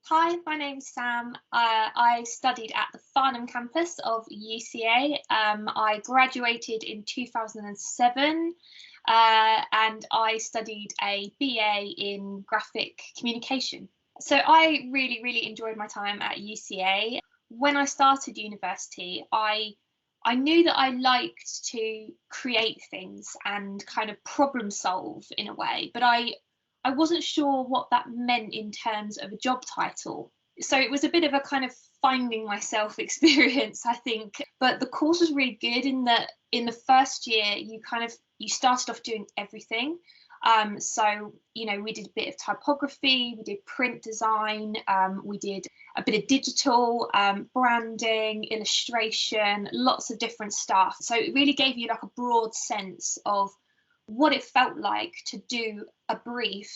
Hi, my name's Sam. I studied at the Farnham campus of UCA. I graduated in 2007 and I studied a BA in graphic communication. So I really enjoyed my time at UCA. When I started university, I knew that I liked to create things and kind of problem solve in a way, but I wasn't sure what that meant in terms of a job title. So it was a bit of a kind of finding myself experience, I think. But the course was really good in that in the first year you started off doing everything. So we did a bit of typography, we did print design, we did a bit of digital, branding, illustration, lots of different stuff. So it really gave you like a broad sense of what it felt like to do a brief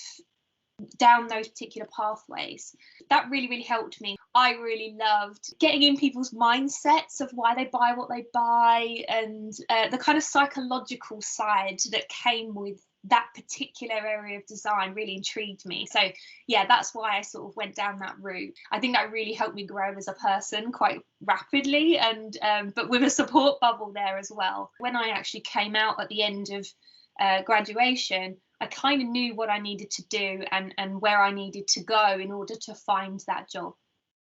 down those particular pathways. That really helped me. I really loved getting in people's mindsets of why they buy what they buy, and the kind of psychological side that came with that particular area of design really intrigued me. So yeah, that's why I sort of went down that route. I think that really helped me grow as a person quite rapidly, and but with a support bubble there as well. When I actually came out at the end of graduation, I kind of knew what I needed to do and where I needed to go in order to find that job.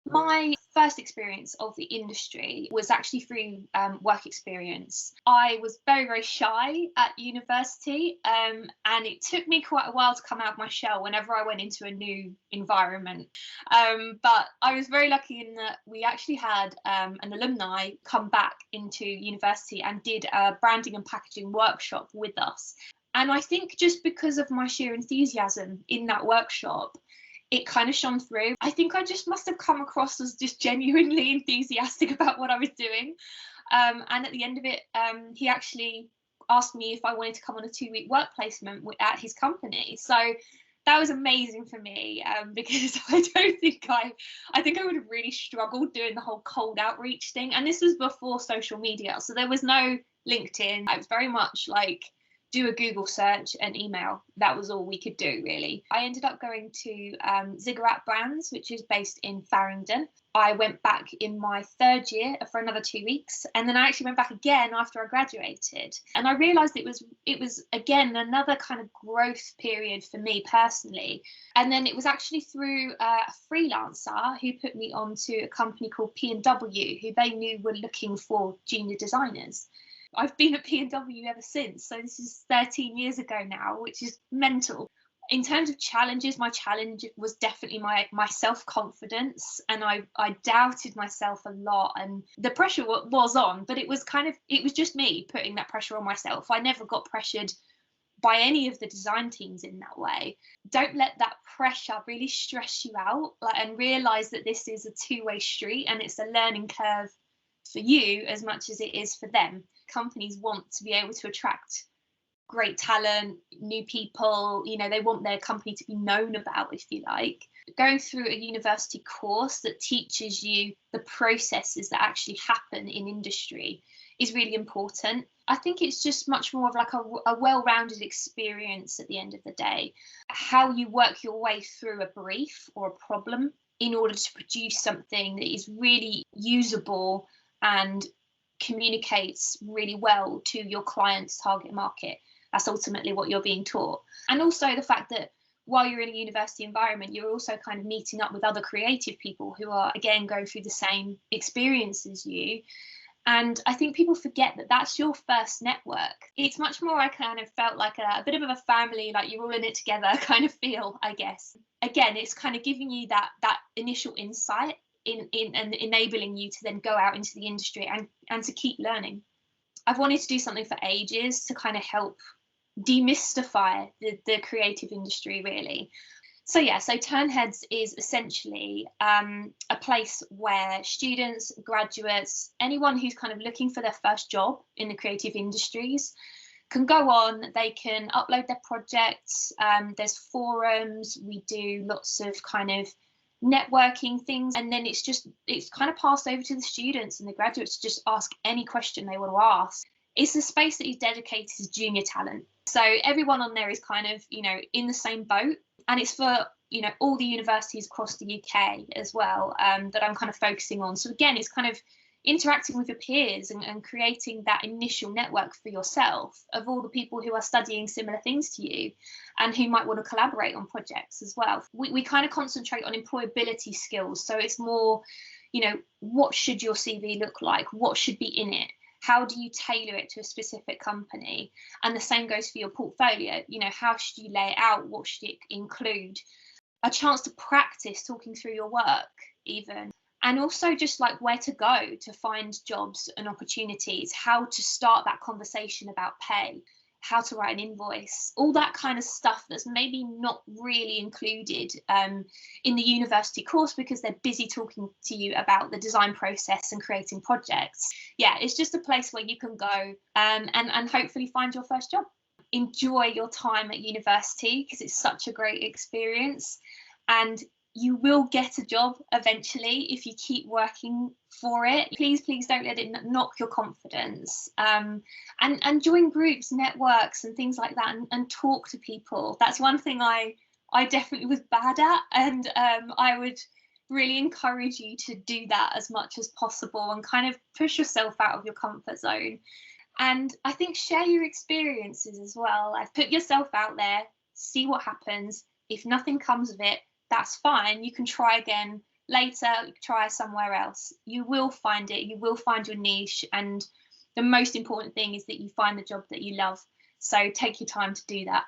My first experience of the industry was actually through work experience. I was very shy at university, and it took me quite a while to come out of my shell whenever I went into a new environment. But I was very lucky in that we actually had an alumni come back into university and did a branding and packaging workshop with us. And I think just because of my sheer enthusiasm in that workshop, it kind of shone through. I think I just must have come across as just genuinely enthusiastic about what I was doing. And at the end of it, he actually asked me if I wanted to come on a 2-week work placement at his company. So that was amazing for me, because I think I would have really struggled doing the whole cold outreach thing. And this was before social media, so there was no LinkedIn. I was very much like, do a Google search and email. That was all we could do, really. I ended up going to Ziggurat Brands, which is based in Farringdon. I went back in my third year for another 2 weeks, and then I actually went back again after I graduated. And I realised it was again another kind of growth period for me personally. And then it was actually through a freelancer who put me onto a company called P&W, who they knew were looking for junior designers. I've been at P&W ever since, so this is 13 years ago now, which is mental. In terms of challenges, my challenge was definitely my self-confidence, and I doubted myself a lot, and the pressure was on, but it was just me putting that pressure on myself. I never got pressured by any of the design teams in that way. Don't let that pressure really stress you out, and realise that this is a two-way street and it's a learning curve for you as much as it is for them. Companies want to be able to attract great talent, new people, they want their company to be known about, if you like. Going through a university course that teaches you the processes that actually happen in industry is really important. I think it's just much more of like a well-rounded experience at the end of the day. How you work your way through a brief or a problem in order to produce something that is really usable and communicates really well to your client's target market. That's ultimately what you're being taught. And also the fact that while you're in a university environment, you're also kind of meeting up with other creative people who are, again, going through the same experience as you. And I think people forget that that's your first network. It's much more, I kind of felt like a bit of a family, like you're all in it together kind of feel, I guess. Again, it's kind of giving you that initial insight in and enabling you to then go out into the industry and to keep learning. I've wanted to do something for ages to kind of help demystify the creative industry, really. So Ternheads is essentially a place where students, graduates, anyone who's kind of looking for their first job in the creative industries can go on. They can upload their projects. There's forums. We do lots of kind of networking things, and then it's kind of passed over to the students and the graduates to just ask any question they want to ask. It's a space that is dedicated to junior talent, so everyone on there is kind of in the same boat, and it's for all the universities across the UK as well, that I'm kind of focusing on. So again, it's kind of interacting with your peers and creating that initial network for yourself of all the people who are studying similar things to you and who might want to collaborate on projects as well. We kind of concentrate on employability skills. So it's more, what should your CV look like? What should be in it? How do you tailor it to a specific company? And the same goes for your portfolio. How should you lay it out? What should it include? A chance to practice talking through your work even. And also just like where to go to find jobs and opportunities, how to start that conversation about pay, how to write an invoice, all that kind of stuff that's maybe not really included in the university course because they're busy talking to you about the design process and creating projects. Yeah, it's just a place where you can go and hopefully find your first job. Enjoy your time at university because it's such a great experience, and you will get a job eventually if you keep working for it. Please don't let it knock your confidence. And join groups, networks and things like that, and talk to people. That's one thing I definitely was bad at, and I would really encourage you to do that as much as possible and kind of push yourself out of your comfort zone. And I think share your experiences as well. Like, put yourself out there, see what happens. If nothing comes of it, that's fine. You can try again later, try somewhere else. You will find it, you will find your niche, and the most important thing is that you find the job that you love. So take your time to do that.